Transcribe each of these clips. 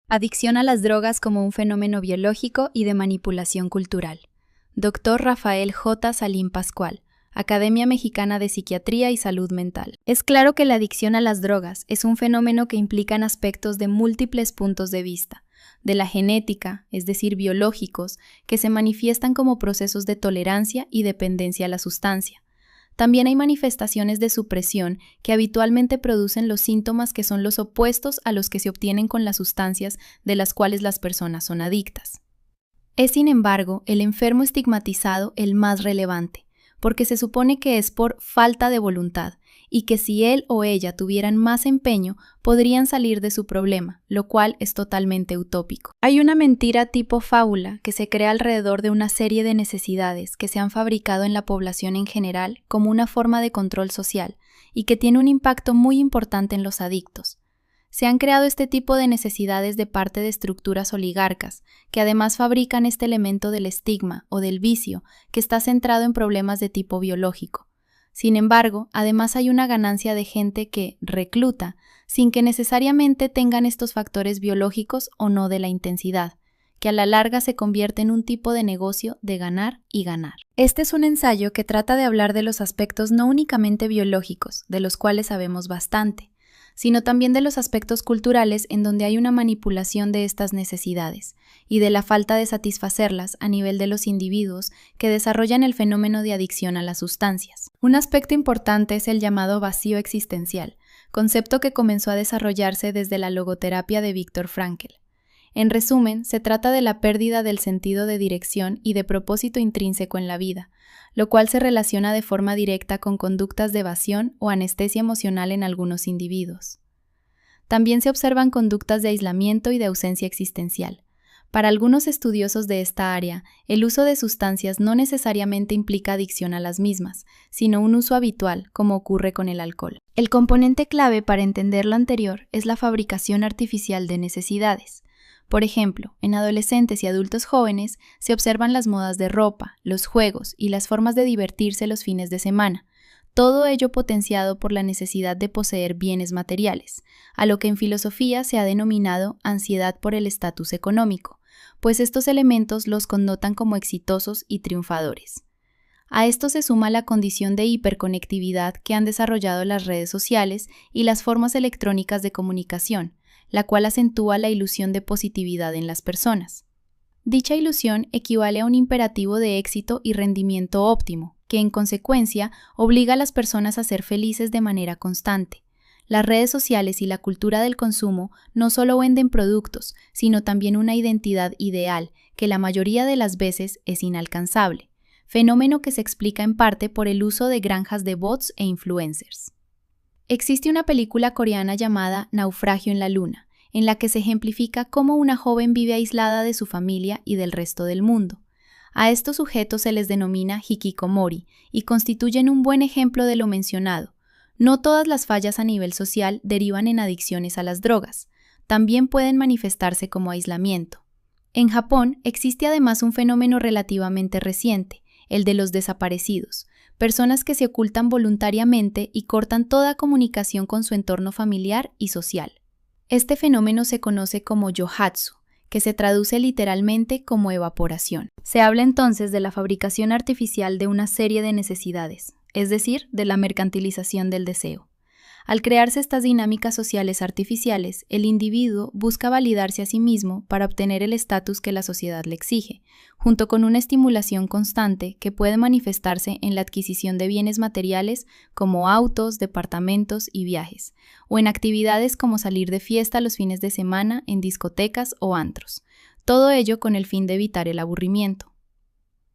Adicción a las drogas como un fenómeno biológico y de manipulación cultural. Dr. Rafael J. Salim Pascual, Academia Mexicana de Psiquiatría y Salud Mental. Es claro que la adicción a las drogas es un fenómeno que implica aspectos de múltiples puntos de vista, de la genética, es decir, biológicos, que se manifiestan como procesos de tolerancia y dependencia a la sustancia. También hay manifestaciones de supresión que habitualmente producen los síntomas que son los opuestos a los que se obtienen con las sustancias de las cuales las personas son adictas. Es, sin embargo, el enfermo estigmatizado el más relevante, porque se supone que es por falta de voluntad y que si él o ella tuvieran más empeño, podrían salir de su problema, lo cual es totalmente utópico. Hay una mentira tipo fábula que se crea alrededor de una serie de necesidades que se han fabricado en la población en general como una forma de control social y que tiene un impacto muy importante en los adictos. Se han creado este tipo de necesidades de parte de estructuras oligarcas, que además fabrican este elemento del estigma o del vicio que está centrado en problemas de tipo biológico. Sin embargo, además hay una ganancia de gente que recluta sin que necesariamente tengan estos factores biológicos o no de la intensidad, que a la larga se convierte en un tipo de negocio de ganar y ganar. Este es un ensayo que trata de hablar de los aspectos no únicamente biológicos, de los cuales sabemos bastante, sino también de los aspectos culturales en donde hay una manipulación de estas necesidades y de la falta de satisfacerlas a nivel de los individuos que desarrollan el fenómeno de adicción a las sustancias. Un aspecto importante es el llamado vacío existencial, concepto que comenzó a desarrollarse desde la logoterapia de Viktor Frankl. En resumen, se trata de la pérdida del sentido de dirección y de propósito intrínseco en la vida, lo cual se relaciona de forma directa con conductas de evasión o anestesia emocional en algunos individuos. También se observan conductas de aislamiento y de ausencia existencial. Para algunos estudiosos de esta área, el uso de sustancias no necesariamente implica adicción a las mismas, sino un uso habitual, como ocurre con el alcohol. El componente clave para entender lo anterior es la fabricación artificial de necesidades. Por ejemplo, en adolescentes y adultos jóvenes se observan las modas de ropa, los juegos y las formas de divertirse los fines de semana, todo ello potenciado por la necesidad de poseer bienes materiales, a lo que en filosofía se ha denominado ansiedad por el estatus económico, pues estos elementos los connotan como exitosos y triunfadores. A esto se suma la condición de hiperconectividad que han desarrollado las redes sociales y las formas electrónicas de comunicación, la cual acentúa la ilusión de positividad en las personas. Dicha ilusión equivale a un imperativo de éxito y rendimiento óptimo, que en consecuencia obliga a las personas a ser felices de manera constante. Las redes sociales y la cultura del consumo no solo venden productos, sino también una identidad ideal, que la mayoría de las veces es inalcanzable, fenómeno que se explica en parte por el uso de granjas de bots e influencers. Existe una película coreana llamada Naufragio en la Luna, en la que se ejemplifica cómo una joven vive aislada de su familia y del resto del mundo. A estos sujetos se les denomina hikikomori y constituyen un buen ejemplo de lo mencionado. No todas las fallas a nivel social derivan en adicciones a las drogas, también pueden manifestarse como aislamiento. En Japón existe además un fenómeno relativamente reciente, el de los desaparecidos, personas que se ocultan voluntariamente y cortan toda comunicación con su entorno familiar y social. Este fenómeno se conoce como yohatsu, que se traduce literalmente como evaporación. Se habla entonces de la fabricación artificial de una serie de necesidades, es decir, de la mercantilización del deseo. Al crearse estas dinámicas sociales artificiales, el individuo busca validarse a sí mismo para obtener el estatus que la sociedad le exige, junto con una estimulación constante que puede manifestarse en la adquisición de bienes materiales como autos, departamentos y viajes, o en actividades como salir de fiesta los fines de semana en discotecas o antros, todo ello con el fin de evitar el aburrimiento.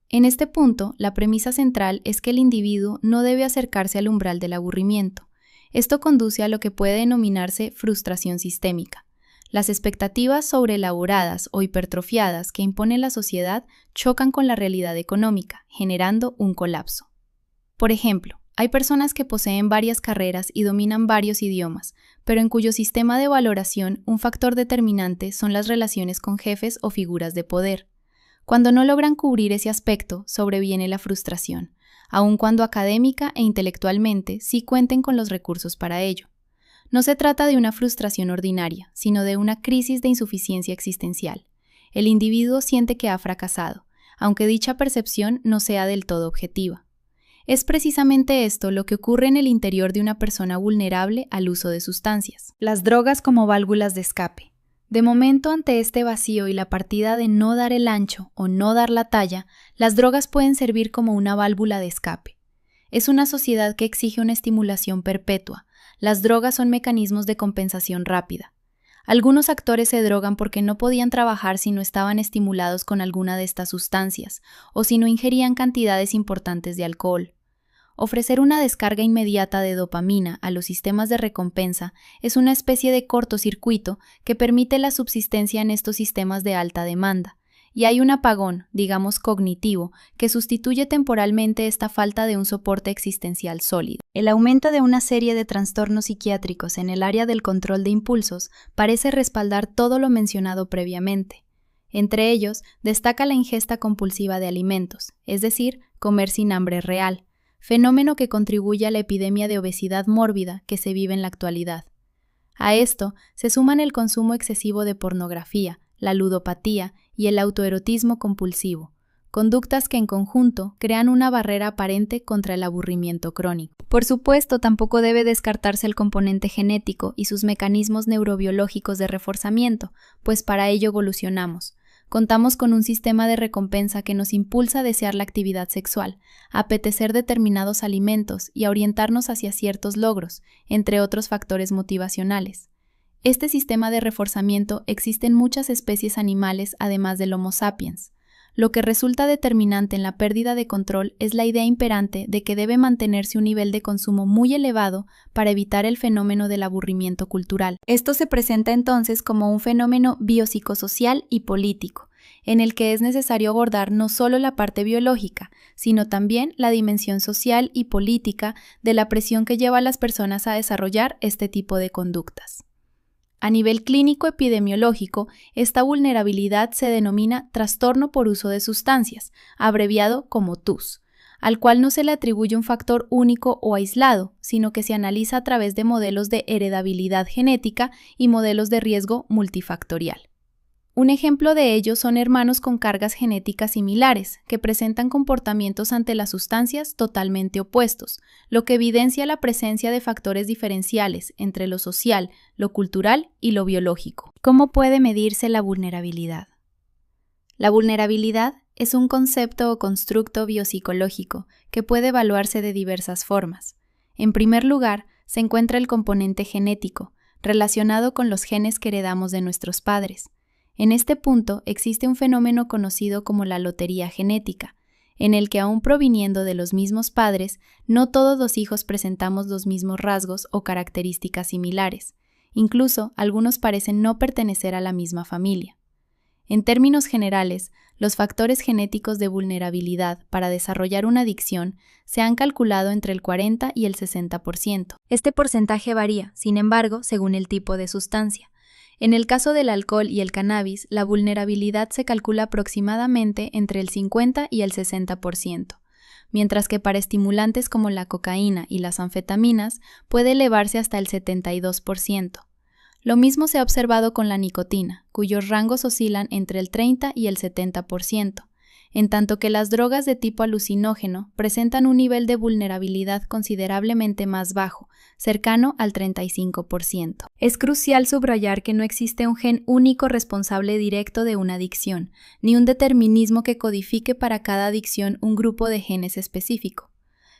En este punto, la premisa central es que el individuo no debe acercarse al umbral del aburrimiento. Esto conduce a lo que puede denominarse frustración sistémica. Las expectativas sobreelaboradas o hipertrofiadas que impone la sociedad chocan con la realidad económica, generando un colapso. Por ejemplo, hay personas que poseen varias carreras y dominan varios idiomas, pero en cuyo sistema de valoración un factor determinante son las relaciones con jefes o figuras de poder. Cuando no logran cubrir ese aspecto, sobreviene la frustración, aun cuando académica e intelectualmente sí cuenten con los recursos para ello. No se trata de una frustración ordinaria, sino de una crisis de insuficiencia existencial. El individuo siente que ha fracasado, aunque dicha percepción no sea del todo objetiva. Es precisamente esto lo que ocurre en el interior de una persona vulnerable al uso de sustancias. Las drogas como válvulas de escape. De momento, ante este vacío y la partida de no dar el ancho o no dar la talla, las drogas pueden servir como una válvula de escape. Es una sociedad que exige una estimulación perpetua. Las drogas son mecanismos de compensación rápida. Algunos actores se drogan porque no podían trabajar si no estaban estimulados con alguna de estas sustancias o si no ingerían cantidades importantes de alcohol. Ofrecer una descarga inmediata de dopamina a los sistemas de recompensa es una especie de cortocircuito que permite la subsistencia en estos sistemas de alta demanda, y hay un apagón, digamos cognitivo, que sustituye temporalmente esta falta de un soporte existencial sólido. El aumento de una serie de trastornos psiquiátricos en el área del control de impulsos parece respaldar todo lo mencionado previamente. Entre ellos, destaca la ingesta compulsiva de alimentos, es decir, comer sin hambre real, fenómeno que contribuye a la epidemia de obesidad mórbida que se vive en la actualidad. A esto se suman el consumo excesivo de pornografía, la ludopatía y el autoerotismo compulsivo, conductas que en conjunto crean una barrera aparente contra el aburrimiento crónico. Por supuesto, tampoco debe descartarse el componente genético y sus mecanismos neurobiológicos de reforzamiento, pues para ello evolucionamos. Contamos con un sistema de recompensa que nos impulsa a desear la actividad sexual, a apetecer determinados alimentos y a orientarnos hacia ciertos logros, entre otros factores motivacionales. Este sistema de reforzamiento existe en muchas especies animales además del Homo sapiens. Lo que resulta determinante en la pérdida de control es la idea imperante de que debe mantenerse un nivel de consumo muy elevado para evitar el fenómeno del aburrimiento cultural. Esto se presenta entonces como un fenómeno biopsicosocial y político, en el que es necesario abordar no solo la parte biológica, sino también la dimensión social y política de la presión que lleva a las personas a desarrollar este tipo de conductas. A nivel clínico epidemiológico, esta vulnerabilidad se denomina trastorno por uso de sustancias, abreviado como TUS, al cual no se le atribuye un factor único o aislado, sino que se analiza a través de modelos de heredabilidad genética y modelos de riesgo multifactorial. Un ejemplo de ello son hermanos con cargas genéticas similares, que presentan comportamientos ante las sustancias totalmente opuestos, lo que evidencia la presencia de factores diferenciales entre lo social, lo cultural y lo biológico. ¿Cómo puede medirse la vulnerabilidad? La vulnerabilidad es un concepto o constructo biopsicológico que puede evaluarse de diversas formas. En primer lugar, se encuentra el componente genético, relacionado con los genes que heredamos de nuestros padres. En este punto existe un fenómeno conocido como la lotería genética, en el que aún proviniendo de los mismos padres, no todos los hijos presentamos los mismos rasgos o características similares. Incluso, algunos parecen no pertenecer a la misma familia. En términos generales, los factores genéticos de vulnerabilidad para desarrollar una adicción se han calculado entre el 40 y el 60%. Este porcentaje varía, sin embargo, según el tipo de sustancia. En el caso del alcohol y el cannabis, la vulnerabilidad se calcula aproximadamente entre el 50 y el 60%, mientras que para estimulantes como la cocaína y las anfetaminas puede elevarse hasta el 72%. Lo mismo se ha observado con la nicotina, cuyos rangos oscilan entre el 30 y el 70%, en tanto que las drogas de tipo alucinógeno presentan un nivel de vulnerabilidad considerablemente más bajo, cercano al 35%. Es crucial subrayar que no existe un gen único responsable directo de una adicción, ni un determinismo que codifique para cada adicción un grupo de genes específico.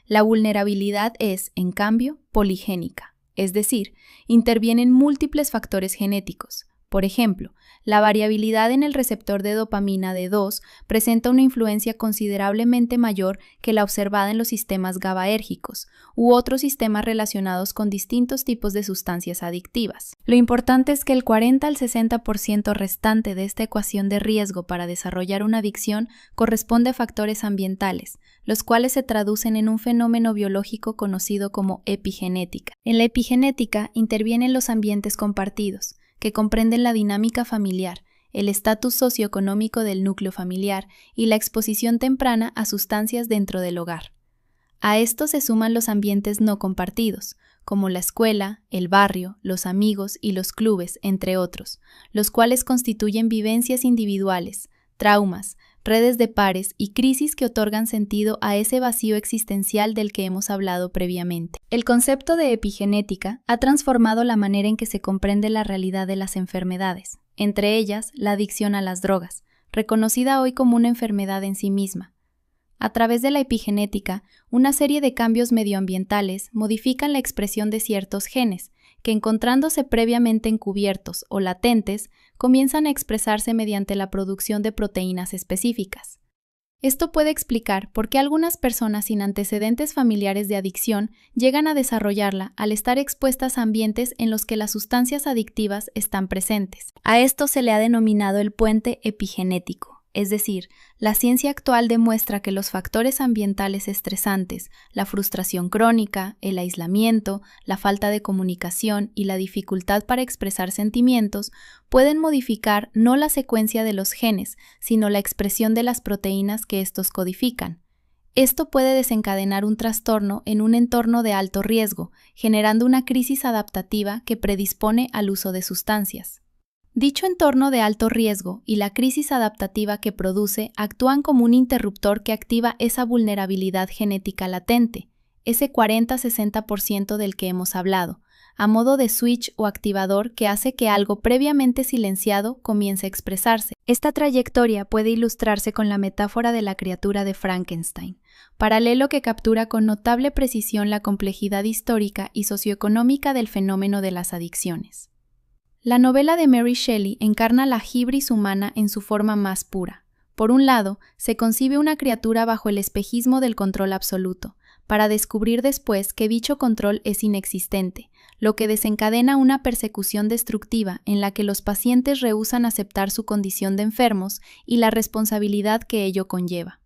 La vulnerabilidad es, en cambio, poligénica, es decir, intervienen múltiples factores genéticos. Por ejemplo, la variabilidad en el receptor de dopamina D2 presenta una influencia considerablemente mayor que la observada en los sistemas GABAérgicos u otros sistemas relacionados con distintos tipos de sustancias adictivas. Lo importante es que el 40 al 60% restante de esta ecuación de riesgo para desarrollar una adicción corresponde a factores ambientales, los cuales se traducen en un fenómeno biológico conocido como epigenética. En la epigenética intervienen los ambientes compartidos, que comprenden la dinámica familiar, el estatus socioeconómico del núcleo familiar y la exposición temprana a sustancias dentro del hogar. A esto se suman los ambientes no compartidos, como la escuela, el barrio, los amigos y los clubes, entre otros, los cuales constituyen vivencias individuales, traumas, redes de pares y crisis que otorgan sentido a ese vacío existencial del que hemos hablado previamente. El concepto de epigenética ha transformado la manera en que se comprende la realidad de las enfermedades, entre ellas la adicción a las drogas, reconocida hoy como una enfermedad en sí misma. A través de la epigenética, una serie de cambios medioambientales modifican la expresión de ciertos genes, que encontrándose previamente encubiertos o latentes, comienzan a expresarse mediante la producción de proteínas específicas. Esto puede explicar por qué algunas personas sin antecedentes familiares de adicción llegan a desarrollarla al estar expuestas a ambientes en los que las sustancias adictivas están presentes. A esto se le ha denominado el puente epigenético. Es decir, la ciencia actual demuestra que los factores ambientales estresantes, la frustración crónica, el aislamiento, la falta de comunicación y la dificultad para expresar sentimientos pueden modificar no la secuencia de los genes, sino la expresión de las proteínas que estos codifican. Esto puede desencadenar un trastorno en un entorno de alto riesgo, generando una crisis adaptativa que predispone al uso de sustancias. Dicho entorno de alto riesgo y la crisis adaptativa que produce actúan como un interruptor que activa esa vulnerabilidad genética latente, ese 40-60% del que hemos hablado, a modo de switch o activador que hace que algo previamente silenciado comience a expresarse. Esta trayectoria puede ilustrarse con la metáfora de la criatura de Frankenstein, paralelo que captura con notable precisión la complejidad histórica y socioeconómica del fenómeno de las adicciones. La novela de Mary Shelley encarna la hibris humana en su forma más pura. Por un lado, se concibe una criatura bajo el espejismo del control absoluto, para descubrir después que dicho control es inexistente, lo que desencadena una persecución destructiva en la que los pacientes rehúsan aceptar su condición de enfermos y la responsabilidad que ello conlleva.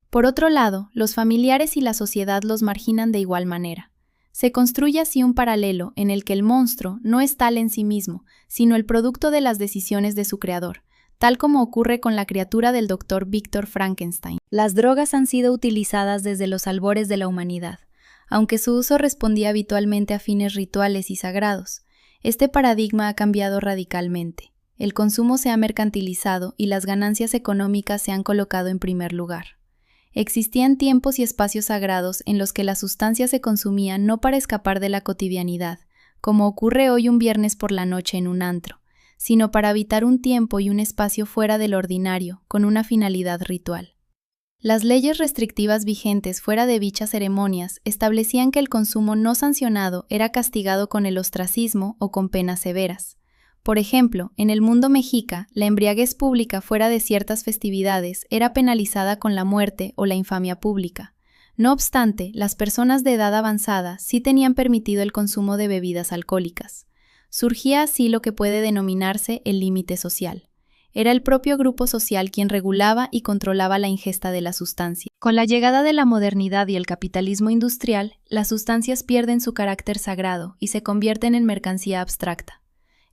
Por otro lado, los familiares y la sociedad los marginan de igual manera. Se construye así un paralelo en el que el monstruo no es tal en sí mismo, sino el producto de las decisiones de su creador, tal como ocurre con la criatura del Dr. Víctor Frankenstein. Las drogas han sido utilizadas desde los albores de la humanidad, aunque su uso respondía habitualmente a fines rituales y sagrados. Este paradigma ha cambiado radicalmente. El consumo se ha mercantilizado y las ganancias económicas se han colocado en primer lugar. Existían tiempos y espacios sagrados en los que las sustancias se consumían no para escapar de la cotidianidad, como ocurre hoy un viernes por la noche en un antro, sino para habitar un tiempo y un espacio fuera del ordinario, con una finalidad ritual. Las leyes restrictivas vigentes fuera de dichas ceremonias establecían que el consumo no sancionado era castigado con el ostracismo o con penas severas. Por ejemplo, en el mundo mexica, la embriaguez pública fuera de ciertas festividades era penalizada con la muerte o la infamia pública. No obstante, las personas de edad avanzada sí tenían permitido el consumo de bebidas alcohólicas. Surgía así lo que puede denominarse el límite social. Era el propio grupo social quien regulaba y controlaba la ingesta de la sustancia. Con la llegada de la modernidad y el capitalismo industrial, las sustancias pierden su carácter sagrado y se convierten en mercancía abstracta.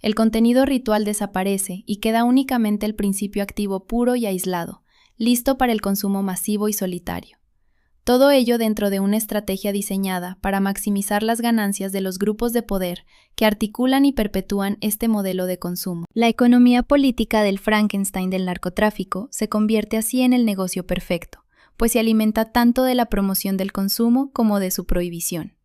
El contenido ritual desaparece y queda únicamente el principio activo puro y aislado, listo para el consumo masivo y solitario. Todo ello dentro de una estrategia diseñada para maximizar las ganancias de los grupos de poder que articulan y perpetúan este modelo de consumo. La economía política del Frankenstein del narcotráfico se convierte así en el negocio perfecto, pues se alimenta tanto de la promoción del consumo como de su prohibición.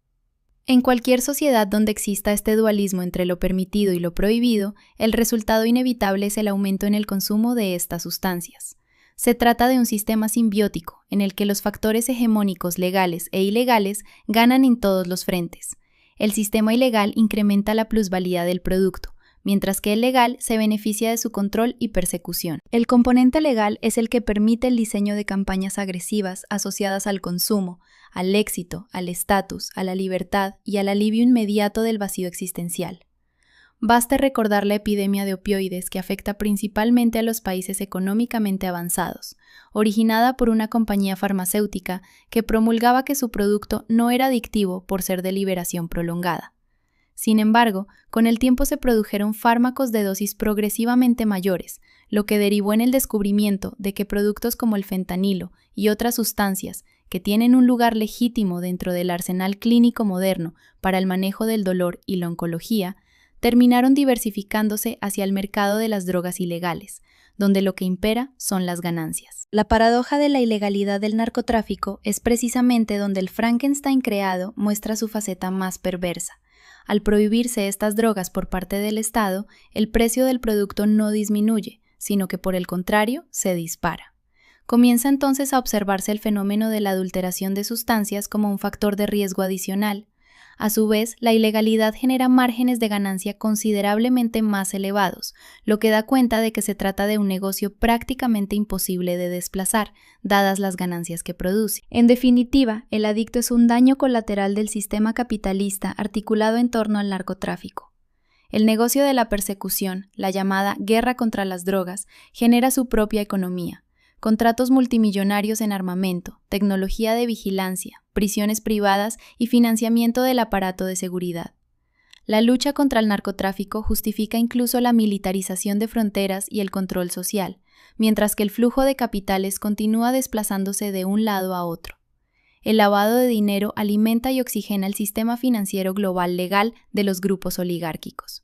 En cualquier sociedad donde exista este dualismo entre lo permitido y lo prohibido, el resultado inevitable es el aumento en el consumo de estas sustancias. Se trata de un sistema simbiótico, en el que los factores hegemónicos legales e ilegales ganan en todos los frentes. El sistema ilegal incrementa la plusvalía del producto, mientras que el legal se beneficia de su control y persecución. El componente legal es el que permite el diseño de campañas agresivas asociadas al consumo, al éxito, al estatus, a la libertad y al alivio inmediato del vacío existencial. Baste recordar la epidemia de opioides que afecta principalmente a los países económicamente avanzados, originada por una compañía farmacéutica que promulgaba que su producto no era adictivo por ser de liberación prolongada. Sin embargo, con el tiempo se produjeron fármacos de dosis progresivamente mayores, lo que derivó en el descubrimiento de que productos como el fentanilo y otras sustancias, que tienen un lugar legítimo dentro del arsenal clínico moderno para el manejo del dolor y la oncología, terminaron diversificándose hacia el mercado de las drogas ilegales, donde lo que impera son las ganancias. La paradoja de la ilegalidad del narcotráfico es precisamente donde el Frankenstein creado muestra su faceta más perversa. Al prohibirse estas drogas por parte del Estado, el precio del producto no disminuye, sino que por el contrario, se dispara. Comienza entonces a observarse el fenómeno de la adulteración de sustancias como un factor de riesgo adicional. A su vez, la ilegalidad genera márgenes de ganancia considerablemente más elevados, lo que da cuenta de que se trata de un negocio prácticamente imposible de desplazar, dadas las ganancias que produce. En definitiva, el adicto es un daño colateral del sistema capitalista articulado en torno al narcotráfico. El negocio de la persecución, la llamada guerra contra las drogas, genera su propia economía. Contratos multimillonarios en armamento, tecnología de vigilancia, prisiones privadas y financiamiento del aparato de seguridad. La lucha contra el narcotráfico justifica incluso la militarización de fronteras y el control social, mientras que el flujo de capitales continúa desplazándose de un lado a otro. El lavado de dinero alimenta y oxigena el sistema financiero global legal de los grupos oligárquicos.